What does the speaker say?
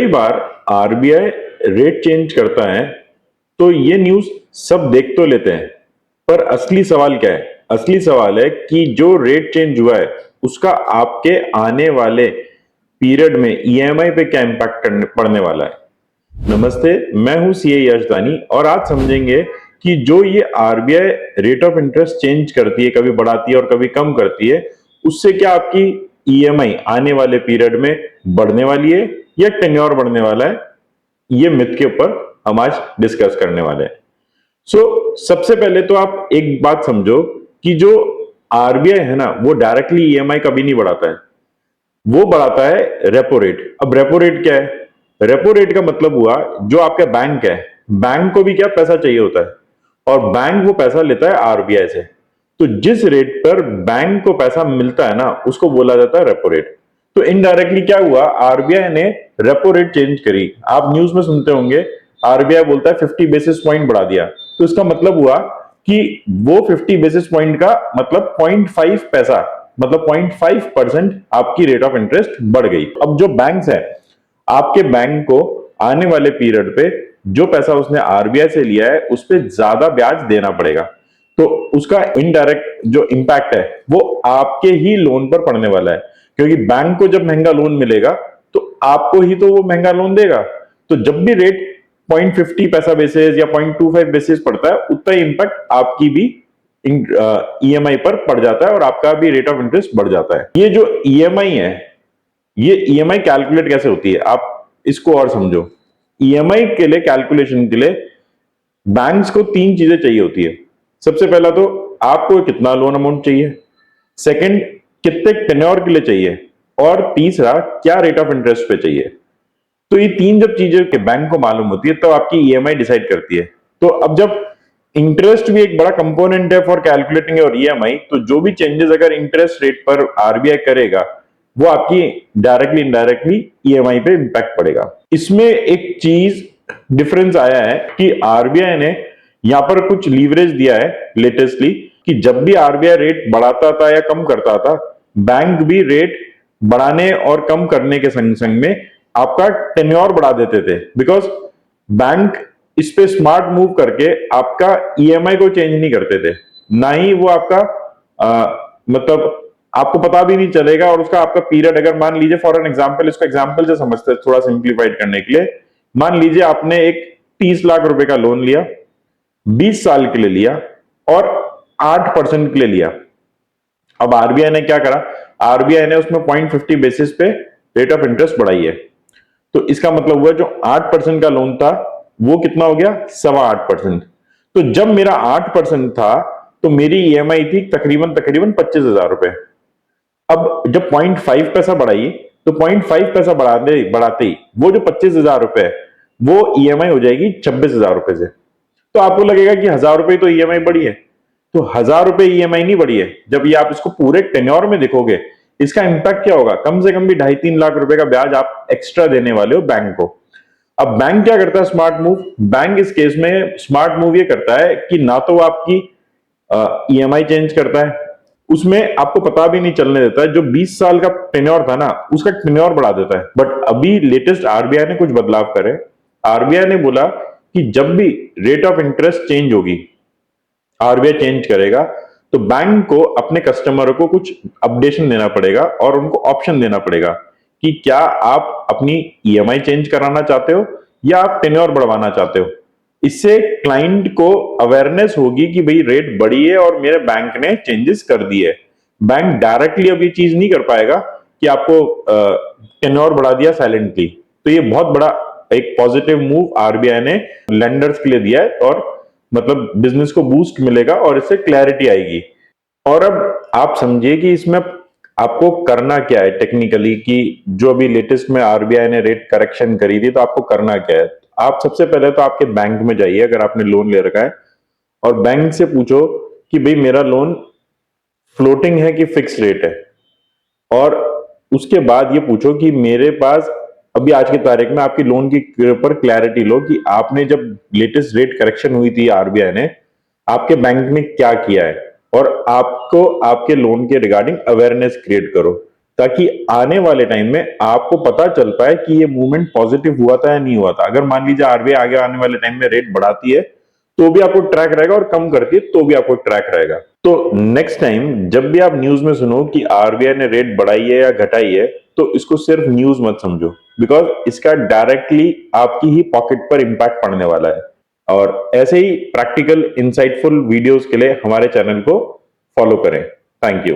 कई बार RBI rate change करता है तो ये न्यूज़ सब देख तो लेते हैं, पर असली सवाल क्या है? असली सवाल है कि जो रेट चेंज हुआ है, उसका आपके आने वाले पीरियड में ईएमआई पे क्या इम्पैक्ट पड़ने वाला है। नमस्ते, मैं हूं सीए यश दानी और आज समझेंगे कि जो ये RBI rate of interest change करती है, कभी बढ़ाती है और कभी कम करती है, उससे क्या आपकी ईएमआई आने वाले पीरियड में बढ़ने वाली है या टेन्योर बढ़ने वाला है। ये मिथ के ऊपर हम आज डिस्कस करने वाले हैं। सबसे पहले तो आप एक बात समझो कि जो आरबीआई है ना, वो डायरेक्टली ईएमआई कभी नहीं बढ़ाता है, वो बढ़ाता है रेपो रेट। अब रेपो रेट क्या है? रेपो रेट का मतलब हुआ जो आपका बैंक है, बैंक को भी क्या पैसा चाहिए होता है और बैंक वो पैसा लेता है आरबीआई से। तो जिस रेट पर बैंक को पैसा मिलता है ना, उसको बोला जाता है रेपो रेट। तो इनडायरेक्टली क्या हुआ, आरबीआई ने रेपो रेट चेंज करी। आप न्यूज में सुनते होंगे आरबीआई बोलता है 50 बेसिस पॉइंट बढ़ा दिया। तो इसका मतलब हुआ कि वो 50 बेसिस पॉइंट का मतलब 0.5 पैसा, मतलब 0.5% आपकी रेट ऑफ इंटरेस्ट बढ़ गई। अब जो बैंक्स है, आपके बैंक को आने वाले पीरियड पे जो पैसा उसने आरबीआई से लिया है उस पर ज्यादा ब्याज देना पड़ेगा। तो उसका इनडायरेक्ट जो इंपैक्ट है वो आपके ही लोन पर पड़ने वाला है, क्योंकि बैंक को जब महंगा लोन मिलेगा तो आपको ही तो वो महंगा लोन देगा। तो जब भी रेट 0.50 पैसा बेसिस या 0.25 बेसिस पड़ता है, उतना ही इंपैक्ट आपकी भी ईएमआई पर पड़ जाता है और आपका भी रेट ऑफ इंटरेस्ट बढ़ जाता है। ये जो ईएमआई है, ये ईएमआई कैलकुलेट कैसे होती है, आप इसको और समझो। ईएमआई के लिए, कैलकुलेशन के लिए बैंक्स को तीन चीजें चाहिए होती है। सबसे पहला तो आपको कितना लोन अमाउंट चाहिए, सेकंड कितने टेन्योर के लिए चाहिए, और तीसरा क्या रेट ऑफ इंटरेस्ट पे चाहिए। तो ये तीन जब चीजें के बैंक को मालूम होती है तो आपकी ईएमआई डिसाइड करती है। तो अब जब इंटरेस्ट भी एक बड़ा कंपोनेंट है फॉर कैलकुलेटिंग योर ईएमआई, तो जो भी चेंजेस अगर इंटरेस्ट रेट पर आरबीआई करेगा वो आपकी डायरेक्टली इनडायरेक्टली ईएमआई पे इंपैक्ट पड़ेगा। इसमें एक चीज डिफरेंस आया है कि आरबीआई ने यहां पर कुछ लीवरेज दिया है लेटेस्टली, कि जब भी आरबीआई रेट बढ़ाता था या कम करता था, बैंक भी रेट बढ़ाने और कम करने के संग संग में आपका टेन्योर बढ़ा देते थे। बिकॉज बैंक इस पे स्मार्ट मूव करके आपका ईएमआई को चेंज नहीं करते थे, ना ही वो आपका मतलब आपको पता भी नहीं चलेगा। और उसका आपका पीरियड, अगर मान लीजिए फॉर एन एग्जांपल, इसको एग्जांपल से समझते हैं थोड़ा सिंप्लीफाइड करने के लिए। मान लीजिए आपने एक 30 लाख रुपए का लोन लिया, 20 साल के लिए लिया और 8% के लिए लिया। अब आरबीआई ने क्या करा, आरबीआई ने उसमें 0.50 बेसिस पे रेट ऑफ इंटरेस्ट बढ़ाई है। तो इसका मतलब हुआ जो 8% का लोन था वो कितना हो गया, 8.25%। तो जब मेरा 8% था तो मेरी ईएमआई थी तकरीबन तकरीबन 25,000 रुपए। अब जब 0.5 पैसा बढ़ाई तो 0.5 पैसा बढ़ाते ही वो जो 25,000 रुपए वो ईएमआई हो जाएगी 26,000 रुपए से। तो आपको लगेगा कि 1,000 रुपए तो ईएमआई बढ़ी है, तो 1,000 रुपए ईएमआई नहीं बढ़ी है। जब ये आप इसको पूरे टेन्योर में देखोगे, इसका इंपैक्ट क्या होगा, कम से कम भी 2.5-3 लाख रुपए का ब्याज आप एक्स्ट्रा देने वाले हो बैंक को। अब बैंक क्या करता है, स्मार्ट मूव। बैंक इस केस में स्मार्ट मूव ये करता है कि ना तो वो आपकी ईएमआई चेंज करता है, उसमें आपको पता भी नहीं चलने देता है। जो 20 साल का टेन्योर था ना, उसका टेन्योर बढ़ा देता है। बट अभी लेटेस्ट आरबीआई ने कुछ बदलाव करे। आरबीआई ने बोला कि जब भी रेट ऑफ इंटरेस्ट चेंज होगी, आरबीआई चेंज करेगा, तो बैंक को अपने कस्टमरों को कुछ अपडेशन देना पड़ेगा और उनको ऑप्शन देना पड़ेगा कि क्या आप अपनी ईएमआई चेंज कराना चाहते हो या आप टेन्योर बढ़वाना चाहते हो। इससे क्लाइंट को अवेयरनेस होगी कि भाई रेट बढ़ी है और मेरे बैंक ने चेंजेस कर दिए। बैंक डायरेक्टली अब ये चीज नहीं कर पाएगा कि आपको टेन्योर बढ़ा दिया साइलेंटली। तो ये बहुत बड़ा एक पॉजिटिव मूव आरबीआई ने लेंडर्स के लिए दिया है, और मतलब बिजनेस को बूस्ट मिलेगा और इससे क्लैरिटी आएगी। और अब आप समझिए कि इसमें आपको करना क्या है टेक्निकली, कि जो अभी लेटेस्ट में आरबीआई ने रेट करेक्शन करी थी, तो आपको करना क्या है। आप सबसे पहले तो आपके बैंक में जाइए, अगर आपने लोन ले रखा है, और बैंक से पूछो कि भाई मेरा लोन फ्लोटिंग है कि फिक्स रेट है। और उसके बाद ये पूछो कि मेरे पास अभी आज की तारीख में आपकी लोन की ऊपर क्लैरिटी लो कि आपने जब लेटेस्ट रेट करेक्शन हुई थी आरबीआई ने, आपके बैंक ने क्या किया है, और आपको आपके लोन के रिगार्डिंग अवेयरनेस क्रिएट करो। ताकि आने वाले टाइम में आपको पता चल पाए कि ये मूवमेंट पॉजिटिव हुआ था या नहीं हुआ था। अगर मान लीजिए आरबीआई आगे आने वाले टाइम में रेट बढ़ाती है तो भी आपको ट्रैक रहेगा, और कम करती है तो भी आपको ट्रैक रहेगा। तो नेक्स्ट टाइम जब भी आप न्यूज में सुनो कि आरबीआई ने रेट बढ़ाई है या घटाई है, तो इसको सिर्फ न्यूज मत समझो, बिकॉज इसका डायरेक्टली आपकी ही पॉकेट पर इंपैक्ट पड़ने वाला है। और ऐसे ही प्रैक्टिकल इंसाइटफुल वीडियोस के लिए हमारे चैनल को फॉलो करें। Thank you.